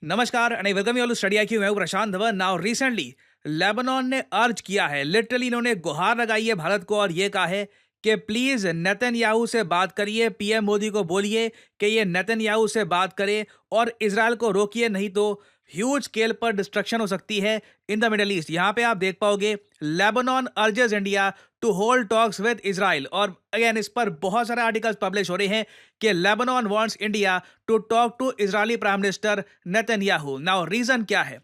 नमस्कार and welcome you all to Study IQ. मैं हूं Prashant Dhawan. Now recently Lebanon ने अर्ज किया है, लिटरली इन्होंने गुहार लगाई है भारत को और ये कहा है कि प्लीज नेतन्याहू से बात करिए, पीएम मोदी को बोलिए कि ये नेतन्याहू से बात करे और इजराइल को रोकिए, नहीं तो ह्यूज स्केल पर डिस्ट्रक्शन हो सकती है इन द मिडल ईस्ट। यहाँ पे आप देख पाओगे Lebanon urges India to hold talks with Israel, और अगेन इस पर बहुत सारे आर्टिकल्स पब्लिश हो रहे हैं कि Lebanon wants India to talk to Israeli prime minister Netanyahu. Now reason क्या है?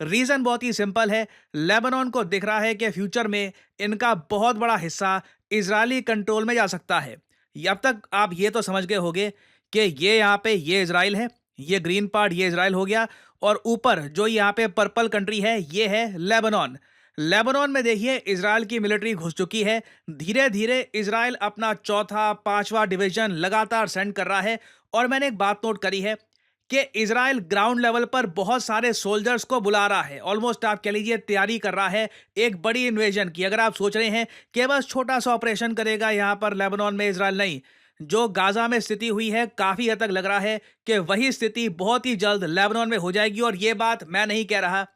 रीजन बहुत ही सिंपल है। लेबनान को दिख रहा है कि फ्यूचर में इनका बहुत बड़ा हिस्सा इजरायली कंट्रोल में जा सकता है। अब तक आप ये तो समझ गए होंगे कि ये यहाँ पे ये इजराइल है, ये ग्रीन पार्ट ये इजराइल हो गया, और ऊपर जो यहाँ पे पर्पल कंट्री है ये है लेबनान। लेबनान में देखिए इजराइल की मिलिट्री घुस चुकी है। धीरे धीरे इजराइल अपना चौथा पांचवा डिवीजन लगातार सेंड कर रहा है। और मैंने एक बात नोट करी है कि इजराइल ग्राउंड लेवल पर बहुत सारे सोल्जर्स को बुला रहा है। ऑलमोस्ट आप कह लीजिए तैयारी कर रहा है एक बड़ी इन्वेजन की। अगर आप सोच रहे हैं कि बस छोटा सा ऑपरेशन करेगा यहाँ पर लेबनान में इजराइल, नहीं, जो गाजा में स्थिति हुई है काफी हद तक लग रहा है कि वही स्थिति बहुत ही जल्द लेबनान में हो जाएगी। और ये बात मैं नहीं कह रहा,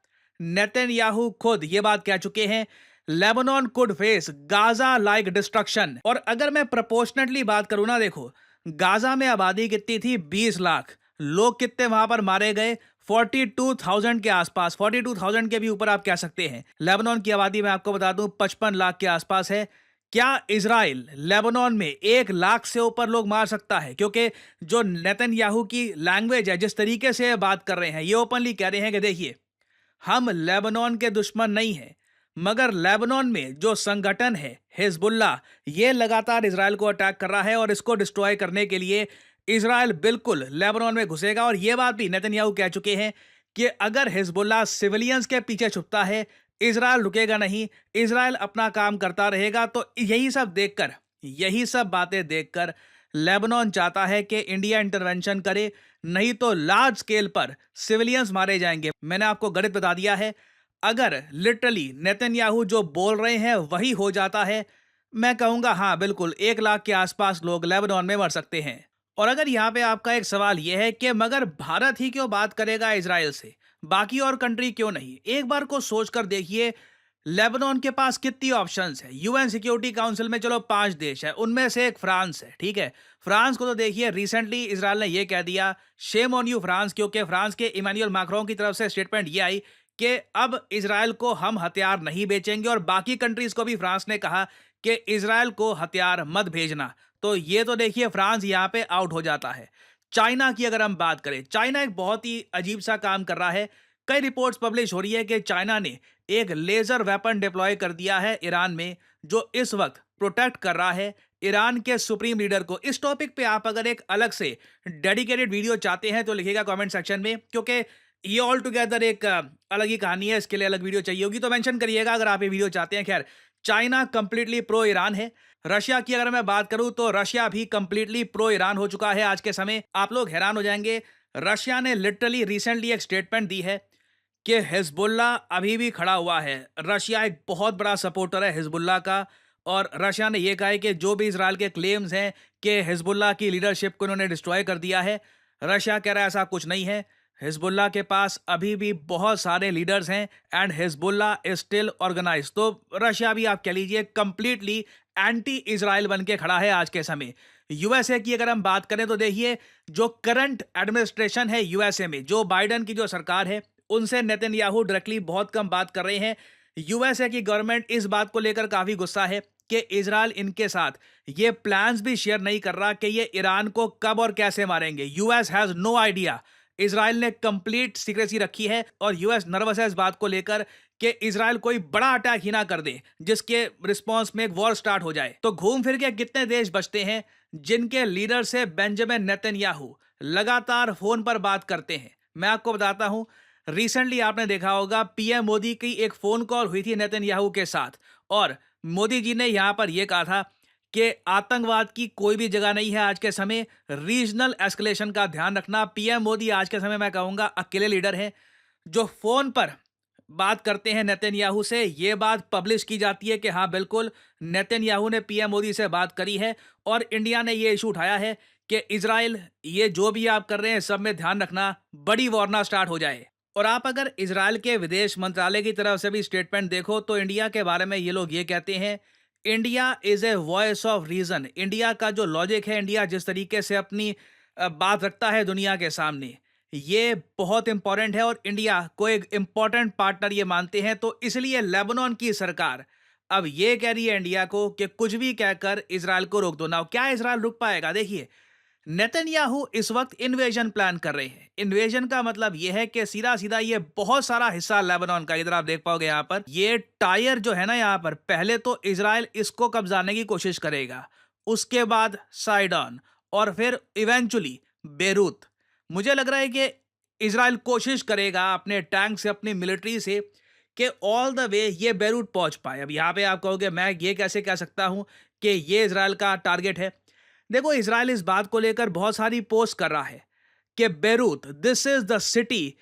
नेतन्याहू खुद ये बात कह चुके हैं। Lebanon could face Gaza like destruction. और अगर मैं प्रोपोर्शनेटली बात करूं ना, देखो गाजा में आबादी कितनी थी? 20 लाख। लोग कितने वहां पर मारे गए? 42,000 के आसपास, 42,000 के भी ऊपर आप कह सकते हैं। लेबनान की आबादी मैं आपको बता दूं 55 लाख के आसपास है। क्या इजराइल लेबनान में 1 लाख से ऊपर लोग मार सकता है? क्योंकि जो नेतन्याहू की लैंग्वेज है, जिस तरीके से बात कर रहे हैं, ये ओपनली कह रहे हैं कि देखिए हम लेबनान के दुश्मन नहीं हैं, मगर लेबनान में जो संगठन है हिजबुल्लाह, ये लगातार इजराइल को अटैक कर रहा है और इसको डिस्ट्रॉय करने के लिए इजराइल बिल्कुल लेबनान में घुसेगा। और ये बात भी नेतन्याहू कह चुके हैं कि अगर हिजबुल्लाह सिविलियंस के पीछे छुपता है, इजराइल रुकेगा नहीं, इजराइल अपना काम करता रहेगा। तो यही सब बातें देखकर लेबनान चाहता है कि इंडिया इंटरवेंशन करे, नहीं तो लार्ज स्केल पर सिविलियंस मारे जाएंगे। मैंने आपको गणित बता दिया है, अगर लिटरली नेतन्याहू जो बोल रहे हैं वही हो जाता है, मैं कहूंगा हाँ बिल्कुल 1 लाख के आसपास लोग लेबनान में मर सकते हैं। और अगर यहाँ पे आपका एक सवाल यह है कि मगर भारत ही क्यों बात करेगा इजराइल से, बाकी और कंट्री क्यों नहीं? एक बार को सोचकर देखिए, लेबनान के पास कितनी ऑप्शंस है। यूएन सिक्योरिटी काउंसिल में चलो 5 देश है, उनमें से एक फ्रांस है, ठीक है। फ्रांस को तो देखिए रिसेंटली इजराइल ने यह कह दिया, शेम ऑन यू फ्रांस, क्योंकि फ्रांस के इमानुएल मैक्रों की तरफ से स्टेटमेंट ये आई कि अब इजराइल को हम हथियार नहीं बेचेंगे। और बाकी कंट्रीज को भी फ्रांस ने कहा कि इजराइल को हथियार मत भेजना। तो ये तो देखिए फ्रांस यहाँ पे आउट हो जाता है। चाइना की अगर हम बात करें, चाइना एक बहुत ही अजीब सा काम कर रहा है। कई रिपोर्ट्स पब्लिश हो रही है कि चाइना ने एक लेजर वेपन डिप्लॉय कर दिया है ईरान में, जो इस वक्त प्रोटेक्ट कर रहा है ईरान के सुप्रीम लीडर को। इस टॉपिक पे आप अगर एक अलग से डेडिकेटेड वीडियो चाहते हैं तो लिखिएगा कमेंट सेक्शन में, क्योंकि ये ऑल टुगेदर एक अलग ही कहानी है। इसके लिए अलग वीडियो चाहिए होगी तो मेंशन करिएगा अगर आप ये वीडियो चाहते हैं। खैर, चाइना कंप्लीटली प्रो ईरान है। रशिया की अगर मैं बात करूं तो रशिया भी कंप्लीटली प्रो ईरान हो चुका है आज के समय। आप लोग हैरान हो जाएंगे, रशिया ने लिटरली रिसेंटली एक स्टेटमेंट दी है कि हिजबुल्लाह अभी भी खड़ा हुआ है। रशिया एक बहुत बड़ा सपोर्टर है हिजबुल्लाह का, और रशिया ने यह कहा है कि जो भी इजराइल के क्लेम्स हैं कि हिजबुल्लाह की लीडरशिप को इन्होंने डिस्ट्रॉय कर दिया है, रशिया कह रहा है ऐसा कुछ नहीं है। हिजबुल्लाह के पास अभी भी बहुत सारे लीडर्स हैं and Hezbollah is still organize. तो रशिया भी आप कह लीजिए कंप्लीटली एंटी इजराइल बन के खड़ा है आज के समय। यूएसए की अगर हम बात करें तो देखिए जो करंट एडमिनिस्ट्रेशन है यूएसए में, जो बाइडेन की जो सरकार है, उनसे नेतन्याहू डायरेक्टली बहुत कम बात कर रहे हैं। यूएसए की गवर्नमेंट इस बात को लेकर काफी गुस्सा है कि इजराइल इनके साथ ये प्लान्स भी शेयर नहीं कर रहा कि ये ईरान को कब और कैसे मारेंगे। US has no idea. Israel ने कंप्लीट सीक्रेसी रखी है और यूएस नर्वस है इस बात को लेकर कि इजराइल कोई बड़ा अटैक ही ना कर दे जिसके रिस्पांस में एक वॉर स्टार्ट हो जाए। तो घूम फिर के कितने देश बचते हैं जिनके लीडर से बेंजामिन नेतन्याहू लगातार फोन पर बात करते हैं? मैं आपको बताता हूं, रिसेंटली आपने देखा होगा पीएम मोदी की एक फोन कॉल हुई थी नेतन्याहू के साथ, और मोदी जी ने यहां पर यह कहा था कि आतंकवाद की कोई भी जगह नहीं है आज के समय, रीजनल एस्केलेशन का ध्यान रखना। पीएम मोदी आज के समय मैं कहूंगा अकेले लीडर हैं जो फोन पर बात करते हैं नेतन्याहू से। ये बात पब्लिश की जाती है कि हाँ बिल्कुल नेतन्याहू ने पीएम मोदी से बात करी है, और इंडिया ने ये इशू उठाया है कि इजराइल ये जो भी आप कर रहे हैं सब में ध्यान रखना बड़ी वॉर ना स्टार्ट हो जाए। और आप अगर इजराइल के विदेश मंत्रालय की तरफ से भी स्टेटमेंट देखो तो इंडिया के बारे में ये लोग ये कहते हैं, India is a voice of reason. India का जो लॉजिक है, इंडिया जिस तरीके से अपनी बात रखता है दुनिया के सामने, ये बहुत इंपॉर्टेंट है और इंडिया को एक इंपॉर्टेंट पार्टनर ये मानते हैं। तो इसलिए लेबनान की सरकार अब ये कह रही है इंडिया को कि कुछ भी कहकर इजराइल को रोक दो ना। क्या इजराइल रुक पाएगा? देखिए, नेतन्याहू इस वक्त इन्वेजन प्लान कर रहे हैं। इन्वेजन का मतलब यह है कि सीधा सीधा ये बहुत सारा हिस्सा लेबनान का, इधर आप देख पाओगे यहाँ पर ये टायर जो है ना, यहाँ पर पहले तो इजराइल इसको कब्जाने की कोशिश करेगा, उसके बाद साइडॉन और फिर इवेंचुअली बेरूत। मुझे लग रहा है कि इजराइल कोशिश करेगा अपने टैंक से, अपनी मिलिट्री से, कि ऑल द वे ये बेरूत पहुंच पाए। अब यहाँ पे आप कहोगे मैं ये कैसे कह सकता हूं कि ये इजराइल का टारगेट है। देखो, इजराइल इस बात को लेकर बहुत सारी पोस्ट कर रहा है कि Beirut, this is the city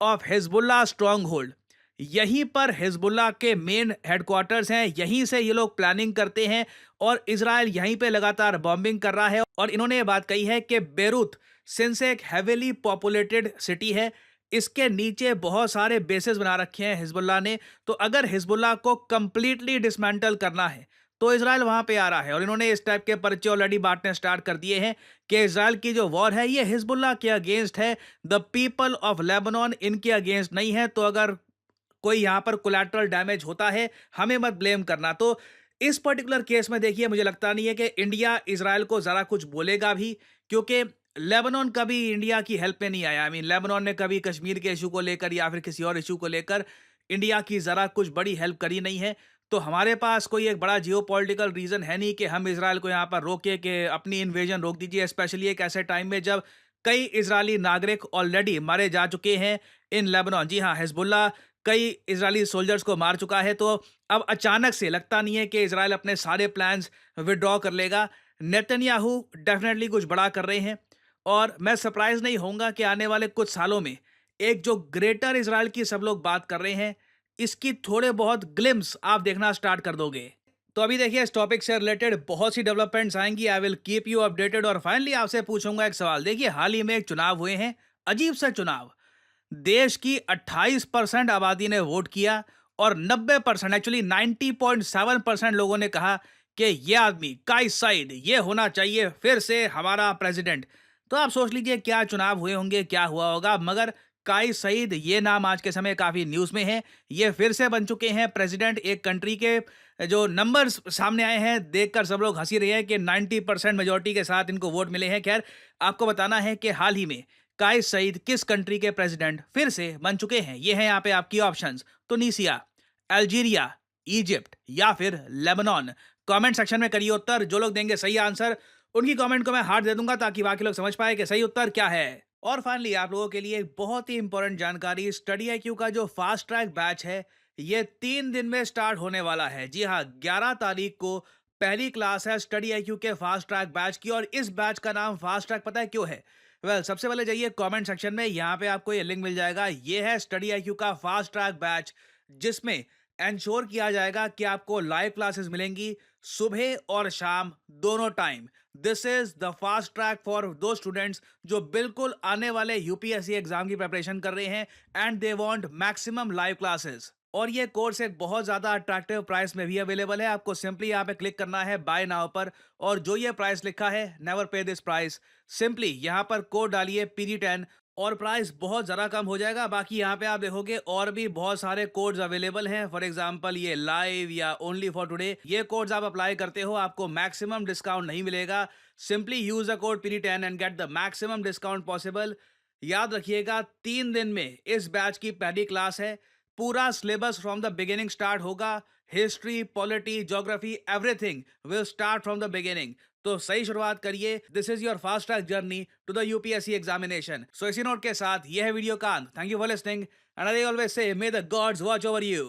of Hezbollah strong hold. यहीं पर हिजबुल्ला के मेन हेडक्वार्टर्स हैं, यहीं से ये लोग प्लानिंग करते हैं और इजराइल यहीं पे लगातार बॉम्बिंग कर रहा है। और इन्होंने ये बात कही है कि बेरूत सिंस एक हेवीली पॉपुलेटेड सिटी है, इसके नीचे बहुत सारे बेसेस बना रखे हैं हिजबुल्ला ने। तो अगर हिजबुल्ला को कंप्लीटली डिसमेंटल करना है तो इजराइल वहां पे आ रहा है। और इन्होंने इस टाइप के पर्चे ऑलरेडी बांटने स्टार्ट कर दिए हैं कि इजराइल की जो वॉर है ये हिजबुल्ला के अगेंस्ट है, द पीपल ऑफ लेबनान इनके अगेंस्ट नहीं है। तो अगर कोई यहाँ पर कोलैटरल डैमेज होता है, हमें मत ब्लेम करना। तो इस पर्टिकुलर केस में देखिए, मुझे लगता नहीं है कि इंडिया इजराइल को ज़रा कुछ बोलेगा भी, क्योंकि लेबनान कभी इंडिया की हेल्प में नहीं आया। आई मीन, लेबनान ने कभी कश्मीर के इशू को लेकर या फिर किसी और इशू को लेकर इंडिया की ज़रा कुछ बड़ी हेल्प करी नहीं है। तो हमारे पास कोई एक बड़ा जियोपॉलिटिकल रीज़न है नहीं कि हम इजराइल को यहाँ पर रोके कि अपनी इन्वेजन रोक दीजिए, स्पेशली एक ऐसे टाइम में जब कई इजरायली नागरिक ऑलरेडी मारे जा चुके हैं इन लेबनान। जी हाँ, हिजबुल्ला कई इजरायली सोल्जर्स को मार चुका है। तो अब अचानक से लगता नहीं है कि इजराइल अपने सारे प्लान्स विड्रॉ कर लेगा। नेतन्याहू डेफिनेटली कुछ बड़ा कर रहे हैं और मैं सरप्राइज नहीं होऊंगा कि आने वाले कुछ सालों में एक जो ग्रेटर इजराइल की सब लोग बात कर रहे हैं, इसकी थोड़े बहुत ग्लिम्स आप देखना स्टार्ट कर दोगे। तो अभी देखिए, इस टॉपिक से रिलेटेड बहुत सी डेवलपमेंट्स आएंगी। I will keep you updated. और फाइनली आपसे पूछूंगा एक सवाल। देखिए, हाल ही में एक चुनाव हुए हैं, अजीब सा चुनाव। देश की 28% आबादी ने वोट किया और 90%, एक्चुअली 90.7% लोगों ने कहा कि ये आदमी काइस साइड, ये होना चाहिए फिर से हमारा प्रेसिडेंट। तो आप सोच लीजिए क्या चुनाव हुए होंगे, क्या हुआ होगा। मगर काइस सईद ये नाम आज के समय काफी न्यूज में है। ये फिर से बन चुके हैं प्रेसिडेंट एक कंट्री के। जो नंबर्स सामने आए हैं देखकर सब लोग हंसी रहे हैं कि 90% मेजोरिटी के साथ इनको वोट मिले हैं। खैर, आपको बताना है कि हाल ही में काइस सईद किस कंट्री के प्रेसिडेंट फिर से बन चुके हैं। ये हैं यहाँ पे आपकी ऑप्शंस, तुनीसिया, अल्जीरिया, इजिप्ट या फिर लेबनान। कमेंट सेक्शन में करिए उत्तर। जो लोग देंगे सही आंसर, उनकी कमेंट को मैं हार्ट दे दूंगा ताकि बाकी लोग समझ पाए कि सही उत्तर क्या है। और फाइनली आप लोगों के लिए एक बहुत ही इंपॉर्टेंट जानकारी, स्टडी आईक्यू का जो फास्ट ट्रैक बैच है ये 3 दिन में स्टार्ट होने वाला है। जी हाँ, 11 तारीख को पहली क्लास है स्टडी आईक्यू के फास्ट ट्रैक बैच की। और इस बैच का नाम फास्ट ट्रैक पता है क्यों है? सबसे पहले जाइए कमेंट सेक्शन में, यहाँ पे आपको ये लिंक मिल जाएगा। ये है स्टडी आईक्यू का फास्ट ट्रैक बैच, जिसमें एंश्योर किया जाएगा कि आपको लाइव क्लासेस मिलेंगी सुबह और शाम दोनों time. This is the fast track for दो स्टूडेंट्स जो बिल्कुल आने वाले यूपीएससी एग्जाम की प्रिपरेशन कर रहे हैं and they want maximum live classes. और ये कोर्स एक बहुत ज्यादा अट्रैक्टिव प्राइस में भी अवेलेबल है। आपको सिंपली यहाँ पे क्लिक करना है बाय नाउ पर, और जो ये प्राइस लिखा है नेवर पे दिस प्राइस, सिंपली यहाँ पर कोड डालिए PD10 और प्राइस बहुत ज़्यादा कम हो जाएगा। बाकी यहाँ पे आप देखोगे और भी बहुत सारे कोड्स अवेलेबल हैं। फॉर एग्जांपल ये लाइव या ओनली फॉर टुडे, ये कोड्स आप अप्लाई करते हो आपको मैक्सिमम डिस्काउंट नहीं मिलेगा। Simply use the code PD10 and get the maximum discount possible. याद रखिएगा 3 दिन में इस बैच की पहली क्लास है। पूरा syllabus from the beginning start होगा। History, polity, geography, everything will start from the beginning. तो सही शुरुआत करिए। This is your fast track journey to the UPSC examination. So इसी नोट के साथ यह है वीडियो का अंत। Thank you for listening and I always say may the gods watch over you.